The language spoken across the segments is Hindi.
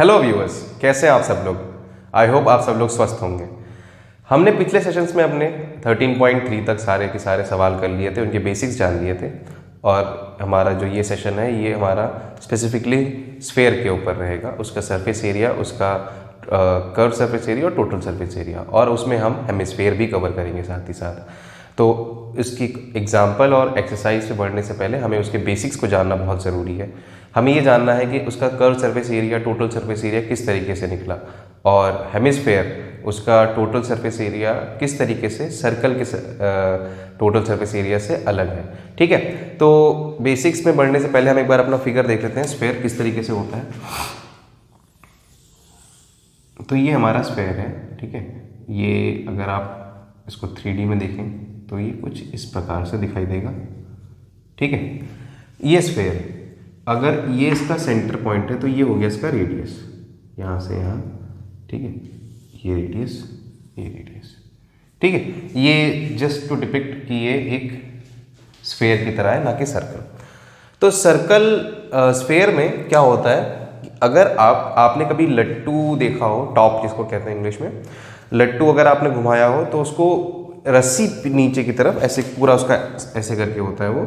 हेलो व्यूअर्स, कैसे हैं आप सब लोग। आई होप आप सब लोग स्वस्थ होंगे। हमने पिछले सेशंस में अपने 13.3 तक सारे के सारे सवाल कर लिए थे, उनके बेसिक्स जान लिए थे। और हमारा जो ये सेशन है ये हमारा स्पेसिफिकली स्फेयर के ऊपर रहेगा, उसका सरफेस एरिया, उसका कर्व सरफेस एरिया और टोटल सरफेस एरिया, और उसमें हम हेमिस्फेयर भी कवर करेंगे साथ ही साथ। तो इसकी एग्जाम्पल और एक्सरसाइज से बढ़ने से पहले हमें उसके बेसिक्स को जानना बहुत ज़रूरी है। हमें ये जानना है कि उसका curve surface area, total surface area किस तरीके से निकला, और हेमिस्फेयर उसका टोटल सरफेस एरिया किस तरीके से सर्कल के टोटल सरफेस एरिया से अलग है। ठीक है, तो बेसिक्स में बढ़ने से पहले हम एक बार अपना फिगर देख लेते हैं, स्फेयर किस तरीके से होता है। तो ये हमारा स्फेयर है, ठीक है। ये अगर आप इसको 3D में देखें तो ये कुछ इस प्रकार से दिखाई देगा, ठीक है। ये स्फेयर है, अगर ये इसका सेंटर पॉइंट है तो ये हो गया इसका रेडियस, यहाँ से यहाँ, ठीक है। ये रेडियस, ये रेडियस, ठीक है। ये जस्ट टू डिपिक्ट कि ये एक स्फेयर की तरह है, ना कि सर्कल। तो सर्कल स्फेयर में क्या होता है, अगर आपने कभी लट्टू देखा हो, टॉप जिसको कहते हैं इंग्लिश में, लट्टू अगर आपने घुमाया हो तो उसको रस्सी नीचे की तरफ ऐसे पूरा उसका ऐसे करके होता है वो,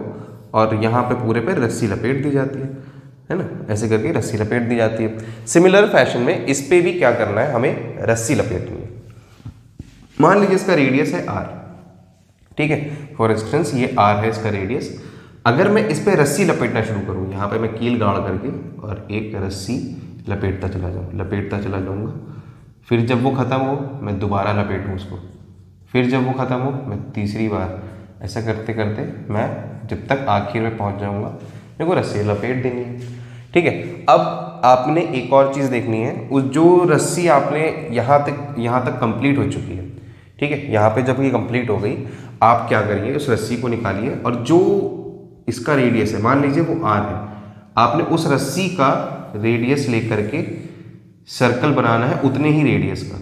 और यहाँ पे पूरे पे रस्सी लपेट दी जाती है ना, ऐसे करके रस्सी लपेट दी जाती है। सिमिलर फैशन में इस पे भी क्या करना है, हमें रस्सी लपेटनी है। मान लीजिए इसका रेडियस है r, ठीक है। फॉर इंस्टेंस ये r है इसका रेडियस। अगर मैं इस पे रस्सी लपेटना शुरू करूँ, यहाँ पे मैं कील गाड़ करके और एक रस्सी लपेटता चला जाऊँगा, फिर जब वो ख़त्म हो मैं दोबारा लपेटूँ उसको, फिर जब वो ख़त्म हो मैं तीसरी बार, ऐसा करते करते मैं जब तक आखिर में पहुँच जाऊँगा, मेरे को रस्सी लपेट देनी है, ठीक है। अब आपने एक और चीज़ देखनी है, उस जो रस्सी आपने यहाँ तक कंप्लीट हो चुकी है, ठीक है। यहाँ पे जब ये कंप्लीट हो गई, आप क्या करिए, उस रस्सी को निकालिए, और जो इसका रेडियस है, मान लीजिए वो r है, आपने उस रस्सी का रेडियस लेकर के सर्कल बनाना है उतने ही रेडियस का,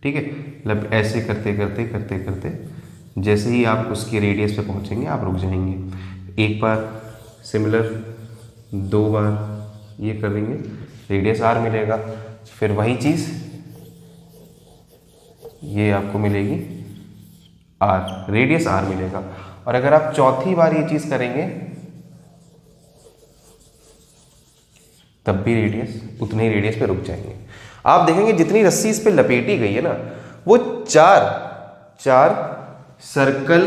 ठीक है। ऐसे करते करते करते करते जैसे ही आप उसके रेडियस पे पहुंचेंगे आप रुक जाएंगे। एक बार सिमिलर, दो बार ये करेंगे, रेडियस r मिलेगा। फिर वही चीज़ ये आपको मिलेगी r, रेडियस r मिलेगा। और अगर आप चौथी बार ये चीज़ करेंगे तब भी रेडियस, उतने ही रेडियस पे रुक जाएंगे। आप देखेंगे जितनी रस्सी इस पे लपेटी गई है ना, वो चार सर्कल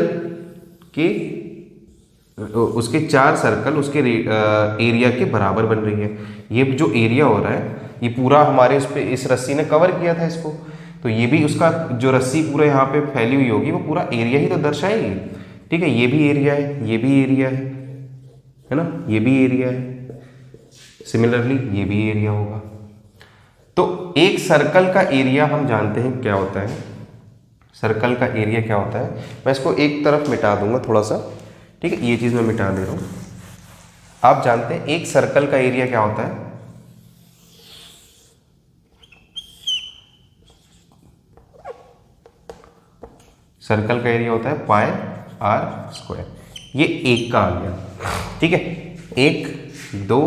के, उसके चार सर्कल उसके एरिया के बराबर बन रही है। ये जो एरिया हो रहा है ये पूरा हमारे उस पे इस रस्सी ने कवर किया था इसको, तो ये भी उसका जो रस्सी पूरा यहाँ पे फैली हुई होगी वो पूरा एरिया ही तो दर्शाएगी, ठीक है। ये भी एरिया है, ये भी एरिया है ना, ये भी एरिया है, सिमिलरली ये भी एरिया होगा। तो एक सर्कल का एरिया हम जानते हैं क्या होता है, सर्कल का एरिया क्या होता है। मैं इसको एक तरफ मिटा दूंगा थोड़ा सा, ठीक है। ये चीज़ मैं मिटा दे रहा हूँ। आप जानते हैं एक सर्कल का एरिया क्या होता है, सर्कल का एरिया होता है पाई r स्क्वायर। ये एक का आ गया, ठीक है। 1 2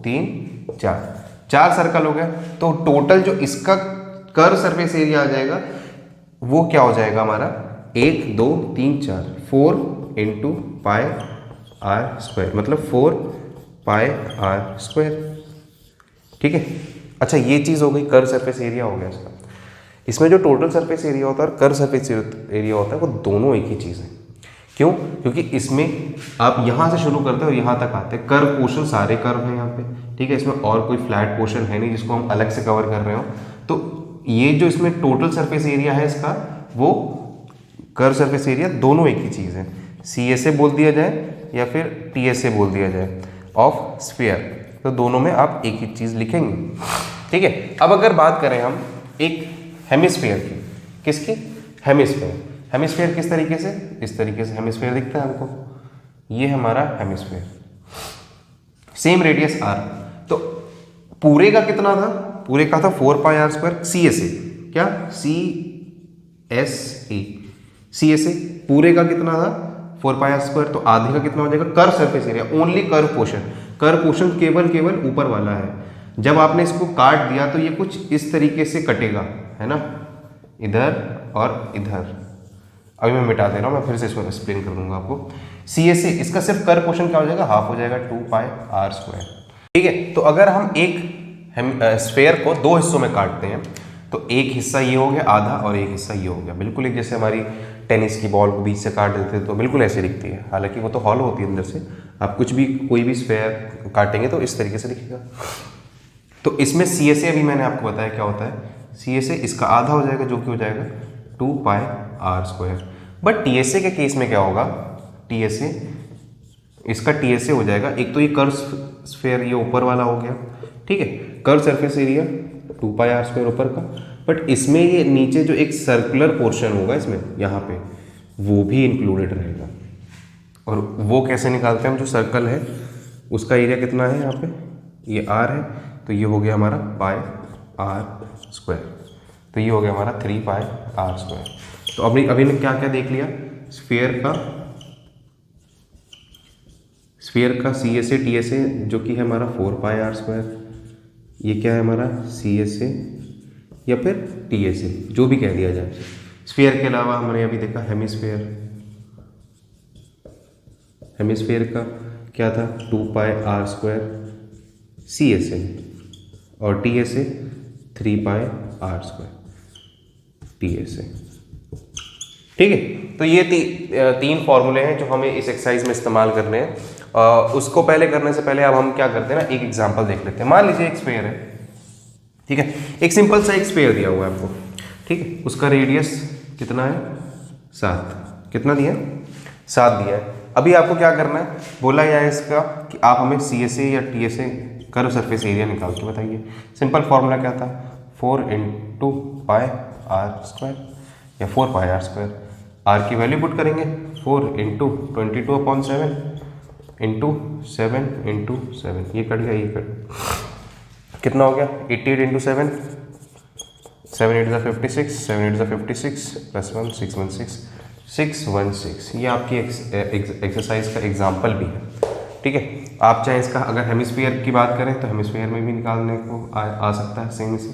3 4 सर्कल हो गया। तो टोटल जो इसका कर्व सरफेस एरिया आ जाएगा वो क्या हो जाएगा हमारा, 1 2 3 4 इंटू पाई r स्क्वायर, मतलब 4 पाई r स्क्वायर, ठीक है। अच्छा, ये चीज़ हो गई, कर्व सरफेस एरिया हो गया इसका। इसमें जो टोटल सरफेस एरिया होता है और कर्व सरफेस एरिया होता है वो दोनों एक ही चीज़ है। क्यों? क्योंकि इसमें आप यहाँ से शुरू करते हो यहाँ तक आते हैं, कर्व पोर्शन सारे कर्व हैं यहाँ पे, ठीक है। इसमें और कोई फ्लैट पोर्शन है नहीं जिसको हम अलग से कवर कर रहे हो। तो ये जो इसमें टोटल सरफेस एरिया है इसका, वो कर्व सरफेस एरिया, दोनों एक ही चीज़ है। CSA बोल दिया जाए या फिर TSA बोल दिया जाए ऑफ स्फीयर, तो दोनों में आप एक ही चीज़ लिखेंगे, ठीक है। अब अगर बात करें हम एक हेमिस्फीयर की, किसकी, हेमिस्फीयर। हेमिस्फीयर किस तरीके से, इस तरीके से हेमिस्फीयर दिखता है हमको, ये हमारा हेमिस्फीयर, सेम रेडियस r। तो पूरे का कितना था, पूरे का था 4 पाई r स्क्वायर। CSA क्या, CSA पूरे का कितना था 4 पाई r स्क्वायर। तो आधे का कितना हो जाएगा, curve surface area, only curve portion, curve portion केवल ऊपर वाला है, जब आपने इसको काट दिया तो ये कुछ इस तरीके से कटेगा, है ना, इधर और इधर। अभी मैं मिटा दे रहा हूँ, मैं फिर से इसको एक्सप्लेन कर दूंगा आपको। CSA इसका सिर्फ कर पोर्शन क्या हो जाएगा, हाफ हो जाएगा 2πr²। ठीक है, तो अगर हम एक स्फेयर को दो हिस्सों में काटते हैं तो एक हिस्सा ये हो गया आधा और एक हिस्सा ये हो गया, बिल्कुल एक जैसे हमारी टेनिस की बॉल को बीच से काट देते हैं तो बिल्कुल ऐसे दिखती है, हालांकि वो तो हॉलो होती है अंदर से। आप कुछ भी कोई भी स्फेयर काटेंगे तो इस तरीके से दिखेगा। तो इसमें CSA अभी मैंने आपको बताया क्या होता है। CSA इसका आधा हो जाएगा जो कि हो जाएगा 2πr²। बट TSA के केस में क्या होगा, TSA इसका TSA हो जाएगा, एक तो ये कर्व स्फेयर ये ऊपर वाला हो गया, ठीक है, कर्व सरफेस एरिया 2πr² ऊपर का, बट इसमें ये नीचे जो एक सर्कुलर पोर्शन होगा इसमें यहाँ पे वो भी इंक्लूडेड रहेगा। और वो कैसे निकालते हैं हम, जो सर्कल है उसका एरिया कितना है यहाँ पे, ये r है, तो ये हो गया हमारा πr², तो ये हो गया हमारा 3πr²। तो अभी ने क्या क्या देख लिया, स्फीयर का CSA TSA जो कि है हमारा 4πr², ये क्या है हमारा CSA या फिर TSA जो भी कह दिया जाए। स्फीयर के अलावा हमने अभी देखा हेमिस्फीयर का क्या था 2πr² CSA और TSA 3πr² TSA। ठीक है, तो ये तीन फॉर्मूले हैं जो हमें इस एक्सरसाइज में इस्तेमाल करने हैं। उसको पहले करने से पहले अब हम क्या करते हैं ना, एक एग्जांपल देख लेते हैं। मान लीजिए एक स्फीयर है, ठीक है, एक सिंपल सा एक स्फीयर दिया हुआ है आपको, ठीक है, उसका रेडियस कितना है 7, कितना दिया 7 दिया है। अभी आपको क्या करना है, बोला गया है इसका कि आप हमें CSA या TSA कर्व सरफेस एरिया निकाल के बताइए। सिंपल फॉर्मूला क्या था, 4 × πr² या 4πr²। r की वैल्यू पुट करेंगे, 4 × 22/7 × 7 × 7, ये कट गया, ये कट कितना हो गया 88 × 7, 7 × 56, 7 × 56 + 1 616, ये आपकी एक्सरसाइज का एग्जाम्पल भी है। ठीक है, आप चाहे इसका अगर हेमिस्फीयर की बात करें तो हेमिस्फीयर में भी निकालने को आ सकता है सेम इसी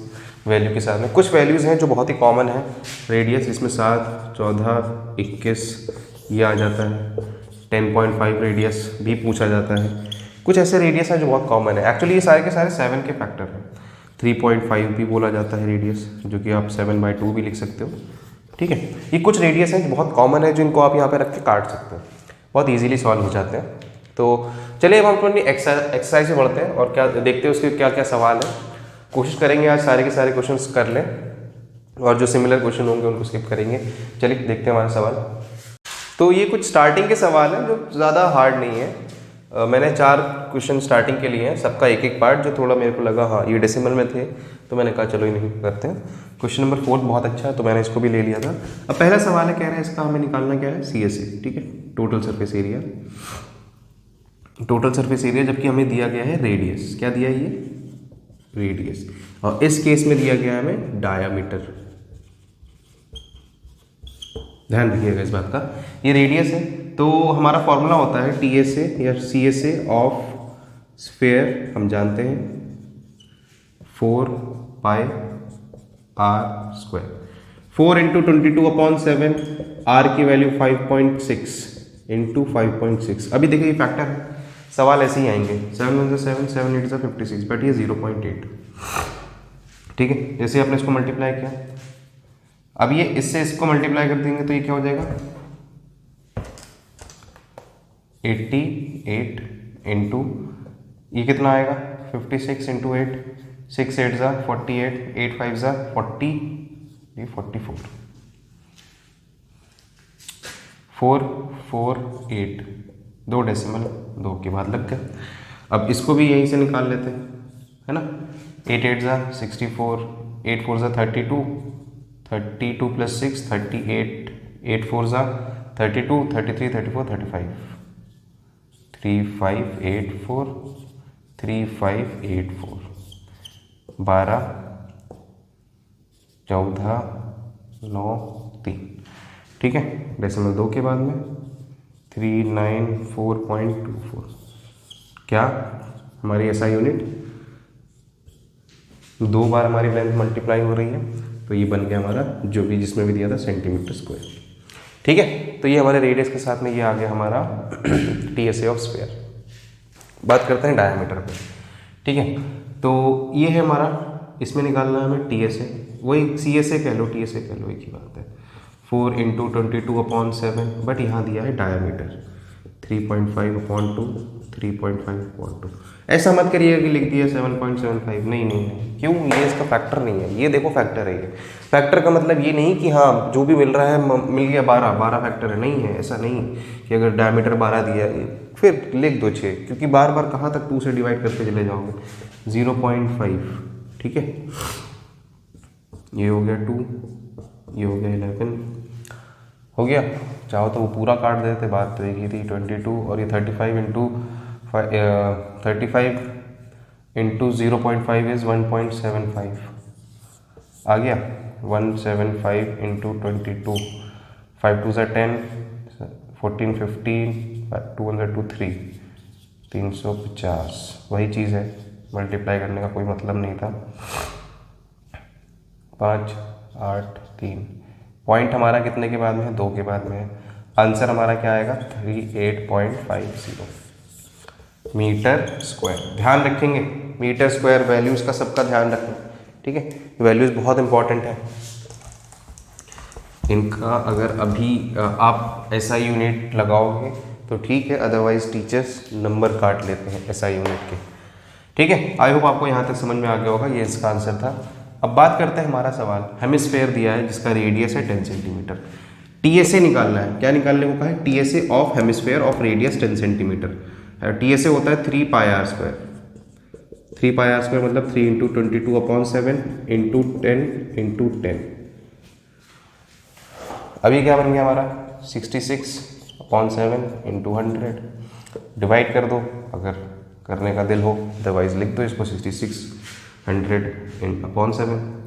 वैल्यू के साथ में। कुछ वैल्यूज़ हैं जो बहुत ही कॉमन है, रेडियस इसमें 7, 14, 21 ये आ जाता है, 10.5 रेडियस भी पूछा जाता है। कुछ ऐसे रेडियस हैं जो बहुत कॉमन है, एक्चुअली ये सारे के सारे 7 के फैक्टर हैं। 3.5 भी बोला जाता है रेडियस, जो कि आप 7/2 भी लिख सकते हो। ठीक है, ये कुछ रेडियस हैं जो बहुत कॉमन है, जिनको आप यहाँ पे रख के काट सकते हो, बहुत इजीली सॉल्व हो जाते हैं। तो चलिए अब हम अपनी एक्सरसाइज में बढ़ते हैं और क्या देखते हैं उसके क्या क्या सवाल है। कोशिश करेंगे आज सारे के सारे क्वेश्चंस कर लें, और जो सिमिलर क्वेश्चन होंगे उनको स्किप करेंगे। चलिए देखते हैं हमारे सवाल। तो ये कुछ स्टार्टिंग के सवाल हैं जो ज़्यादा हार्ड नहीं है। मैंने 4 क्वेश्चन स्टार्टिंग के लिए हैं, सबका एक एक पार्ट जो थोड़ा मेरे को लगा हाँ ये डेसिमल में थे, तो मैंने कहा चलो इन्हीं करते हैं। क्वेश्चन नंबर 4 बहुत अच्छा है, तो मैंने इसको भी ले लिया था। अब पहला सवाल है, कह रहे हैं इसका हमें निकालना क्या है, CSA। ठीक है, total surface area, total surface area, जबकि हमें दिया गया है रेडियस। क्या दिया है ये, रेडियस, और इस केस में दिया गया है हमें डायामीटर। ध्यान रखिएगा इस बात का, ये रेडियस है, तो हमारा फॉर्मूला होता है TSA या CSA ऑफ स्फीयर, हम जानते हैं 4πr²। 4 × 22/7, r की वैल्यू 5.6 × 5.6। अभी देखिए ये फैक्टर है, सवाल ऐसे ही आएंगे, 7 × 7, 7 × 56, बट ये 0.8। ठीक है, जैसे आपने इसको मल्टीप्लाई किया, अब ये इससे इसको मल्टीप्लाई कर देंगे तो ये क्या हो जाएगा 88 × ये कितना आएगा 56 × 8, 6 8 ज़ा 48, 8 5 ज़ा 40, ये 44, 4 4 8, 2 डेसिमल 2 के बाद लग गया। अब इसको भी यहीं से निकाल लेते हैं, है ना। 8 8 ज़ा 64, 8 4 ज़ा 32, 32 + 6 38, 8 4 ज़ा 32, 33 34 35, 3584, 3584, 12 14 9 3। ठीक है, डेसिमल 2 के बाद में 394.24, क्या हमारी SI यूनिट दो बार हमारी लेंथ मल्टीप्लाई हो रही है, तो ये बन गया हमारा जो भी जिसमें भी दिया था सेंटीमीटर स्क्वायर। ठीक है, तो ये हमारे रेडियस के साथ में ये आ गया हमारा T S A of sphere. बात करते हैं डायमीटर पे। ठीक है, तो ये है हमारा, इसमें निकालना है हमें टी एस ए, वही सी एस ए कह लो टी एस ए कह लो, एक ही बात है। 4 × 22/7, बट यहाँ दिया है डायमीटर 3.5/2, 3.5/2। ऐसा मत करिएगा कि लिख दिया 7.75, नहीं नहीं नहीं, क्यों, ये इसका फैक्टर नहीं है, ये देखो फैक्टर है ये। फैक्टर का मतलब ये नहीं कि हाँ जो भी मिल रहा है मिल गया 12 फैक्टर है, नहीं है, ऐसा नहीं कि अगर डायमीटर 12 दिया है फिर लिख दो 6, क्योंकि बार बार कहाँ तक 2 से डिवाइड करते चले जाओगे। 0.5, ठीक है, ये हो गया 2, ये हो गया 11, हो गया। चाहो तो वो पूरा काट देते, बात तो एक ही थी। 22 और ये 35 इज़ 1.75 आ गया। 175 इंटू 22, 5 2 10, 14 15, 2 350, वही चीज़ है, मल्टीप्लाई करने का कोई मतलब नहीं था। 5 8 3, पॉइंट हमारा कितने के बाद में है, 2 के बाद में है। आंसर हमारा क्या आएगा, 38.50 मीटर स्क्वायर। ध्यान रखेंगे मीटर स्क्वायर, वैल्यूज़ का सबका ध्यान रखना, ठीक है, वैल्यूज़ बहुत इंपॉर्टेंट है इनका। अगर अभी आप ऐसा यूनिट लगाओगे तो ठीक है, अदरवाइज टीचर्स नंबर काट लेते हैं ऐसा यूनिट के। ठीक है, आई होप आपको यहाँ तक समझ में आ गया होगा, ये इसका आंसर था। अब बात करते हैं हमारा सवाल, हेमिस्फेयर दिया है जिसका रेडियस है 10 सेंटीमीटर। टीएसए निकालना है, क्या निकालने को कहा है, TSA of hemisphere of radius 10 centimetre. TSA होता है 3πr²। 3πr² मतलब 3 × 22/7 इंटू 10 × 10। अभी क्या बन गया हमारा, 66/7 इंटू 100। डिवाइड कर दो अगर करने का दिल हो, अदरवाइज लिख दो इसको 6600/7।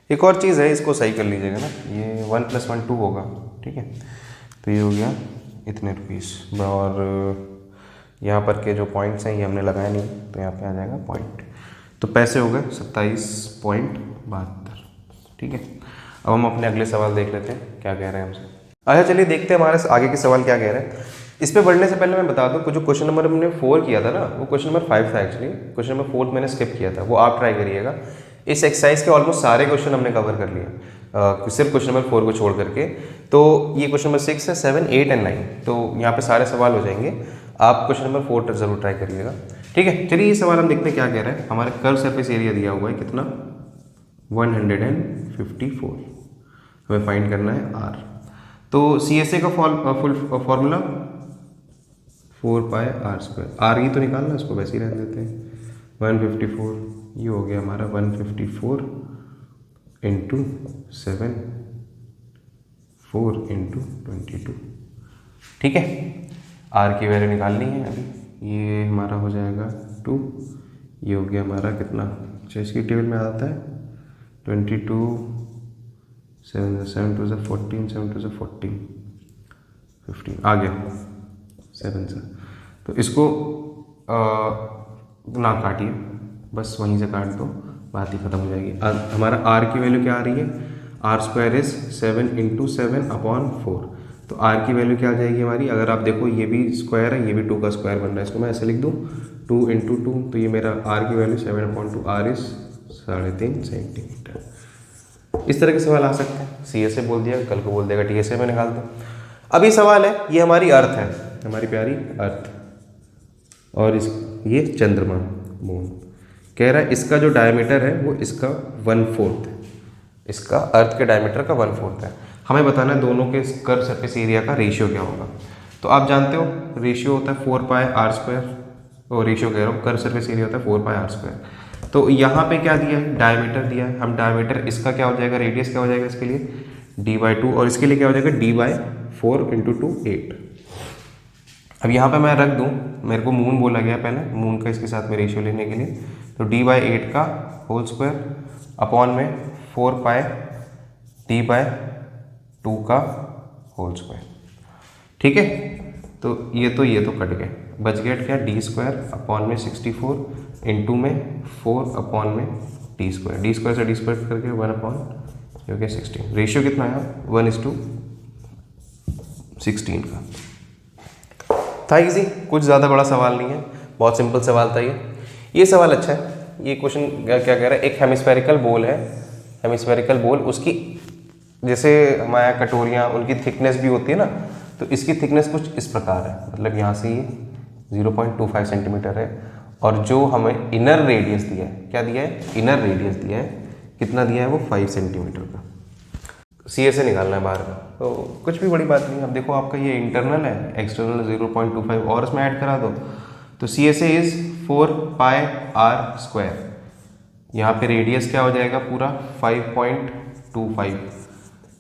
एक और चीज़ है, इसको सही कर लीजिएगा ना, ये 1 + 1 2 होगा, ठीक है। तो ये हो गया इतने रुपीस, और यहाँ पर के जो पॉइंट्स हैं ये हमने लगाए नहीं, तो यहाँ पे आ जाएगा पॉइंट। तो पैसे हो गए 27.72, ठीक है। अब हम अपने अगले सवाल देख लेते हैं क्या कह रहे हैं हमसे। अच्छा चलिए देखते हैं हमारे आगे के सवाल क्या कह रहे हैं। इस पे बढ़ने से पहले मैं बता दूं, जो क्वेश्चन नंबर हमने 4 किया था ना, वो क्वेश्चन नंबर 5 था एक्चुअली। क्वेश्चन नंबर 4 मैंने स्किप किया था, वो आप ट्राई करिएगा। इस एक्सरसाइज के ऑलमोस्ट सारे क्वेश्चन हमने कवर कर लिया, सिर्फ क्वेश्चन नंबर 4 को छोड़ करके। तो ये क्वेश्चन नंबर 6 है, 7, 8 एंड 9, तो यहाँ पे सारे सवाल हो जाएंगे। आप क्वेश्चन नंबर 4 जरूर ट्राई करिएगा, ठीक है। चलिए ये सवाल हम देखते हैं क्या कह रहा है। हमारे कर्व सरफेस एरिया दिया हुआ है कितना, 154, हमें फाइंड करना है आर। तो CSA का फुल फॉर्मूला 4πr², आर ही तो निकालना, इसको वैसे ही रहने देते हैं। 154, ये हो गया हमारा 154 × 7, 4 × 22, ठीक है। आर की वैल्यू निकालनी है अभी, ये हमारा हो जाएगा 2, ये हो गया हमारा कितना, अच्छा इसकी टेबल में आता है 22, 7 2 14, 7 2 14, 15 आ गया 7 से। तो इसको ना काटिए, बस वहीं से काट दो, बात ही खत्म हो जाएगी। हमारा आर की वैल्यू क्या आ रही है, r² इज 7 × 7/4। तो आर की वैल्यू क्या आ जाएगी हमारी, अगर आप देखो ये भी स्क्वायर है, ये भी 2 का स्क्वायर बन रहा है, इसको मैं ऐसे लिख दूँ 2 × 2, तो ये मेरा आर की वैल्यू 7/2, r इज 3.5 सेंटीमीटर। इस तरह के सवाल आ सकते हैं। CSA बोल दिया, कल को बोल देगा TSA में निकाल दो। अब ये सवाल है, ये हमारी अर्थ है, हमारी प्यारी अर्थ, और ये चंद्रमा मून। कह रहा है इसका जो डायमीटर है वो इसका 1/4 है, इसका अर्थ के डायमीटर का 1/4 है। हमें बताना है दोनों के कर्व सरफेस एरिया का रेशियो क्या होगा। तो आप जानते हो रेशियो होता है 4πr², और रेशियो कह रहा हूँ, कर्व सरफेस एरिया होता है 4πr²। तो यहाँ पे क्या दिया है, डायमीटर दिया है। हम डायमीटर, इसका क्या हो जाएगा, रेडियस क्या हो जाएगा इसके लिए, d/2, और इसके लिए क्या हो जाएगा d/4 × 2 8। अब यहाँ पे मैं रख दूँ, मेरे को मून बोला गया पहले, मून का इसके साथ में रेशियो लेने के लिए, तो d/8 का होल स्क्वायर अपॉन में 4π d/2 का होल स्क्वायर, ठीक है। तो ये तो कट गए, बच गया क्या, d² अपॉन में 64 इंटू में 4 अपॉन में d² से d² करके 1/, ये हो गया 16। रेशियो कितना आया, 1:16 का। था इजी, कुछ ज़्यादा बड़ा सवाल नहीं है, बहुत सिंपल सवाल था ये सवाल अच्छा है। ये क्वेश्चन क्या कह रहा है, एक हेमिस्फेरिकल बोल है, हेमिस्फेरिकल बोल, उसकी जैसे हमारे कटोरियाँ, उनकी थिकनेस भी होती है ना, तो इसकी थिकनेस कुछ इस प्रकार है, मतलब यहाँ से ये 0.25 सेंटीमीटर है, और जो हमें इनर रेडियस दिया है, क्या दिया है, इनर रेडियस दिया है, कितना दिया है वो 5 सेंटीमीटर का। CSA निकालना है बाहर का, तो कुछ भी बड़ी बात नहीं। अब देखो आपका ये इंटरनल है, एक्सटर्नल 0.25 और इसमें ऐड करा दो, तो CSA इज 4πr²। यहाँ पे रेडियस क्या हो जाएगा पूरा 5.25,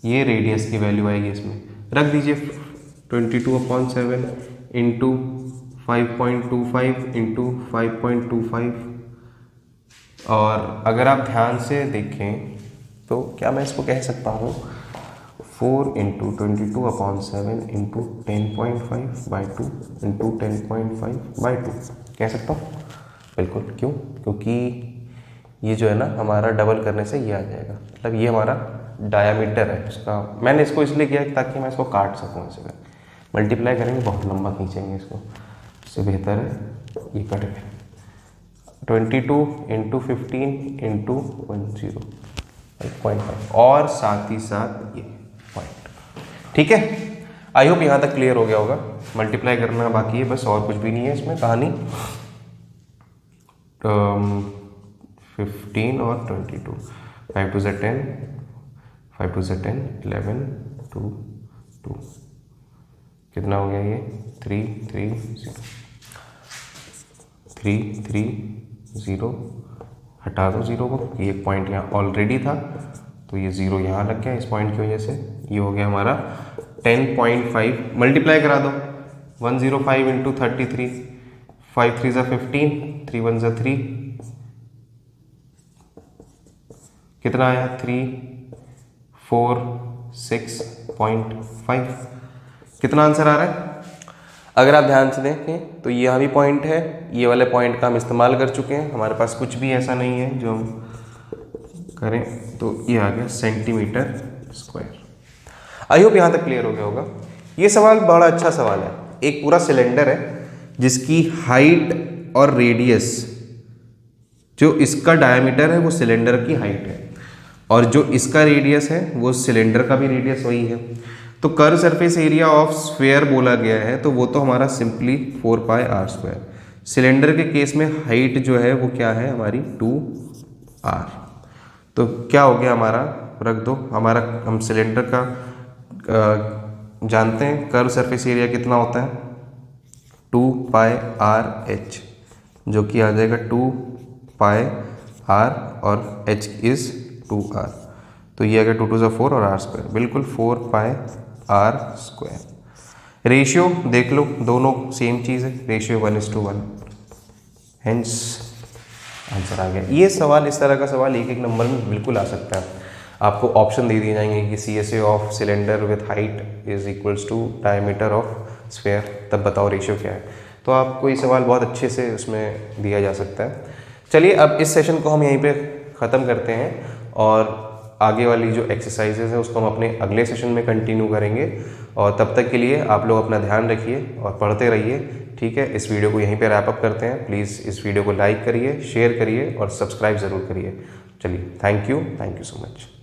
ये रेडियस की वैल्यू आएगी, इसमें रख दीजिए 22/7 इंटू 5.25 इंटू 5.25। और अगर आप ध्यान से देखें तो क्या मैं इसको कह सकता हूँ 4 × 22/7 इंटू 10.5/2 इंटू 10.5/2 कह सकता हूँ, बिल्कुल। क्यों, क्योंकि ये जो है ना हमारा डबल करने से ये आ जाएगा, मतलब ये हमारा डायामीटर है उसका। मैंने इसको इसलिए किया ताकि मैं इसको काट सकूँ, ऐसे कर मल्टीप्लाई करेंगे बहुत लंबा खींचेंगे इसको, इससे बेहतर है ये कट गया 22 × 15 इंटू 1.5 और साथ ही साथ ये पॉइंट, ठीक है। आई होप यहाँ तक क्लियर हो गया होगा। मल्टीप्लाई करना बाकी है बस, और कुछ भी नहीं है इसमें कहानी। 15 और 22, 5 2 10, 5 2 10, 11, 2 2, कितना हो गया ये 3 3 0, 3 3 0, हटा दो 0 को, ये पॉइंट यहाँ ऑलरेडी था तो ये 0 यहाँ लग गया इस पॉइंट की वजह से। ये हो गया हमारा 10.5, मल्टीप्लाई करा दो 105 इंटू 33, 5 3 ज़ा 15, 3 1 ज़ा 3, कितना आया 346.5। कितना आंसर आ रहा है? अगर आप ध्यान से देखें तो यहाँ भी पॉइंट है, ये वाले पॉइंट का हम इस्तेमाल कर चुके हैं, हमारे पास कुछ भी ऐसा नहीं है जो हम करें, तो ये आ गया सेंटीमीटर स्क्वायर। आई होप यहाँ तक क्लियर हो गया होगा। ये सवाल बड़ा अच्छा सवाल है। एक पूरा सिलेंडर है जिसकी हाइट और रेडियस, जो इसका डायमीटर है वो सिलेंडर की हाइट है, और जो इसका रेडियस है वो सिलेंडर का भी रेडियस वही है। तो curve surface area of sphere बोला गया है, तो वो तो हमारा सिंपली 4πr²। सिलेंडर के केस में हाइट जो है वो क्या है हमारी 2r। तो क्या हो गया हमारा, रख दो हमारा, हम सिलेंडर का जानते हैं कर्व सरफेस एरिया कितना होता है 2πrh, जो कि आ जाएगा 2πr और h इज़ 2r। तो ये आ गया 2 2 ज़ा 4 और r², बिल्कुल 4πr²। रेशियो देख लो, दोनों सेम चीज़ है, रेशियो 1:1, हेंस आंसर आ गया। ये सवाल, इस तरह का सवाल एक एक नंबर में बिल्कुल आ सकता है। आपको ऑप्शन दे दिए जाएंगे कि CSA of cylinder with height is equals to diameter of sphere, तब बताओ रेशियो क्या है। तो आपको ये सवाल बहुत अच्छे से उसमें दिया जा सकता है। चलिए अब इस सेशन को हम यहीं पे ख़त्म करते हैं, और आगे वाली जो एक्सरसाइजेज है उसको हम अपने अगले सेशन में कंटिन्यू करेंगे। और तब तक के लिए आप लोग अपना ध्यान रखिए और पढ़ते रहिए, ठीक है। इस वीडियो को यहीं पे रैप अप करते हैं। प्लीज़ इस वीडियो को लाइक करिए, शेयर करिए और सब्सक्राइब ज़रूर करिए। चलिए, थैंक यू सो मच।